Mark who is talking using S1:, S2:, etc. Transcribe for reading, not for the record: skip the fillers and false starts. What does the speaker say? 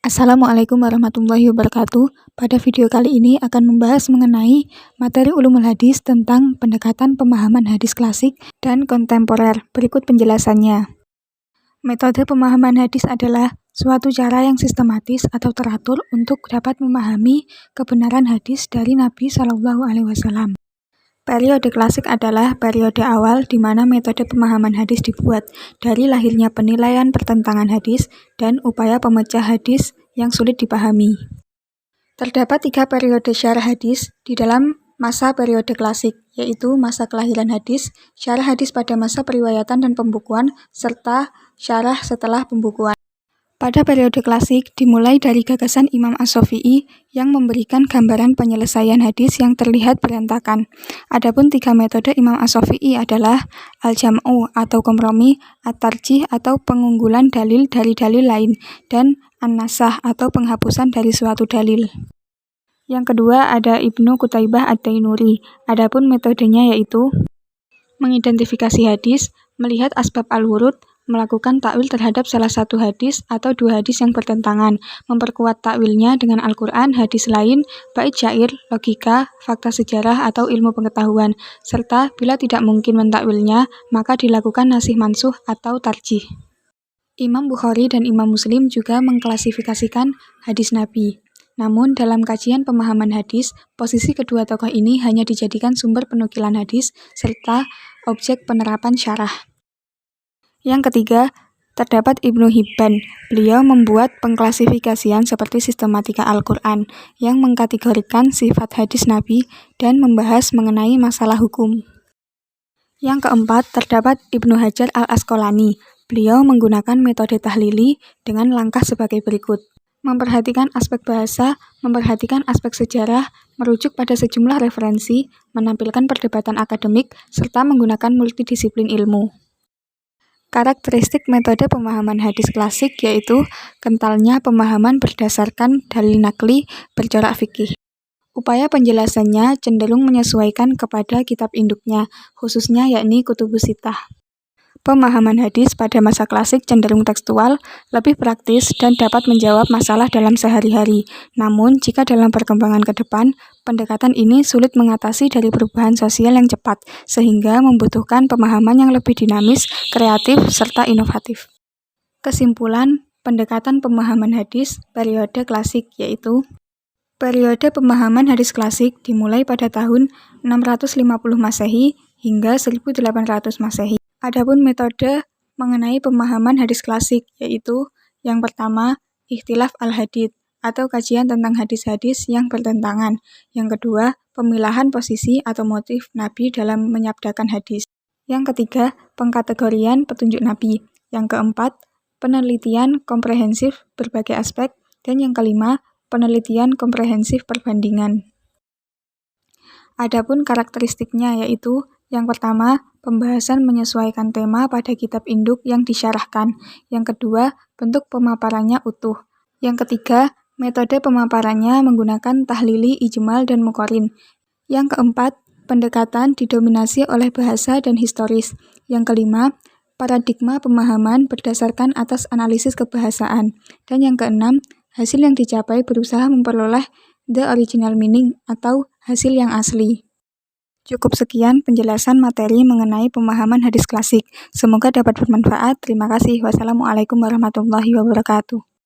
S1: Assalamualaikum warahmatullahi wabarakatuh. Pada video kali ini akan membahas mengenai materi ulumul hadis tentang pendekatan pemahaman hadis klasik dan kontemporer. Berikut penjelasannya. Metode pemahaman hadis adalah suatu cara yang sistematis atau teratur untuk dapat memahami kebenaran hadis dari Nabi Shallallahu Alaihi Wasallam. Periode klasik adalah periode awal di mana metode pemahaman hadis dibuat dari lahirnya penilaian pertentangan hadis dan upaya pemecah hadis yang sulit dipahami. Terdapat 3 periode syarah hadis di dalam masa periode klasik, yaitu masa kelahiran hadis, syarah hadis pada masa periwayatan dan pembukuan, serta syarah setelah pembukuan. Pada periode klasik dimulai dari gagasan Imam Asy-Syafi'i yang memberikan gambaran penyelesaian hadis yang terlihat berantakan. Adapun 3 metode Imam Asy-Syafi'i adalah al-jam'u atau kompromi, at-tarjih atau pengunggulan dalil dari dalil lain, dan an-nasakh atau penghapusan dari suatu dalil. Yang kedua ada Ibnu Qutaibah ad-Dainuri. Adapun metodenya yaitu mengidentifikasi hadis, melihat asbab al-wurud, melakukan takwil terhadap salah satu hadis atau 2 hadis yang bertentangan, memperkuat takwilnya dengan Al-Quran, hadis lain, bait syair, logika, fakta sejarah atau ilmu pengetahuan, serta bila tidak mungkin mentakwilnya, maka dilakukan nasih mansuh atau tarjih. Imam Bukhari dan Imam Muslim juga mengklasifikasikan hadis Nabi. Namun, dalam kajian pemahaman hadis, posisi kedua tokoh ini hanya dijadikan sumber penukilan hadis serta objek penerapan syarah. Yang ketiga, terdapat Ibnu Hibban. Beliau membuat pengklasifikasian seperti sistematika Al-Quran yang mengkategorikan sifat hadis Nabi dan membahas mengenai masalah hukum. Yang keempat, terdapat Ibnu Hajar al-Asqalani. Beliau menggunakan metode tahlili dengan langkah sebagai berikut. Memperhatikan aspek bahasa, memperhatikan aspek sejarah, merujuk pada sejumlah referensi, menampilkan perdebatan akademik, serta menggunakan multidisiplin ilmu. Karakteristik metode pemahaman hadis klasik yaitu kentalnya pemahaman berdasarkan dalil nakli bercorak fikih. Upaya penjelasannya cenderung menyesuaikan kepada kitab induknya, khususnya yakni Kutubus Sittah. Pemahaman hadis pada masa klasik cenderung tekstual, lebih praktis, dan dapat menjawab masalah dalam sehari-hari. Namun, jika dalam perkembangan ke depan, pendekatan ini sulit mengatasi dari perubahan sosial yang cepat, sehingga membutuhkan pemahaman yang lebih dinamis, kreatif, serta inovatif. Kesimpulan, pendekatan pemahaman hadis periode klasik yaitu periode pemahaman hadis klasik dimulai pada tahun 650 Masehi hingga 1800 Masehi. Adapun metode mengenai pemahaman hadis klasik yaitu yang pertama, ikhtilaf al-hadits atau kajian tentang hadis-hadis yang bertentangan. Yang kedua, pemilahan posisi atau motif Nabi dalam menyabdakan hadis. Yang ketiga, pengkategorian petunjuk Nabi. Yang keempat, penelitian komprehensif berbagai aspek. Dan yang kelima, penelitian komprehensif perbandingan. Adapun karakteristiknya yaitu yang pertama, pembahasan menyesuaikan tema pada kitab induk yang disyarahkan. Yang kedua, bentuk pemaparannya utuh. Yang ketiga, metode pemaparannya menggunakan tahlili, ijmal, dan muqarrin. Yang keempat, pendekatan didominasi oleh bahasa dan historis. Yang kelima, paradigma pemahaman berdasarkan atas analisis kebahasaan. Dan yang keenam, hasil yang dicapai berusaha memperoleh the original meaning atau hasil yang asli. Cukup sekian penjelasan materi mengenai pemahaman hadis klasik. Semoga dapat bermanfaat. Terima kasih. Wassalamualaikum warahmatullahi wabarakatuh.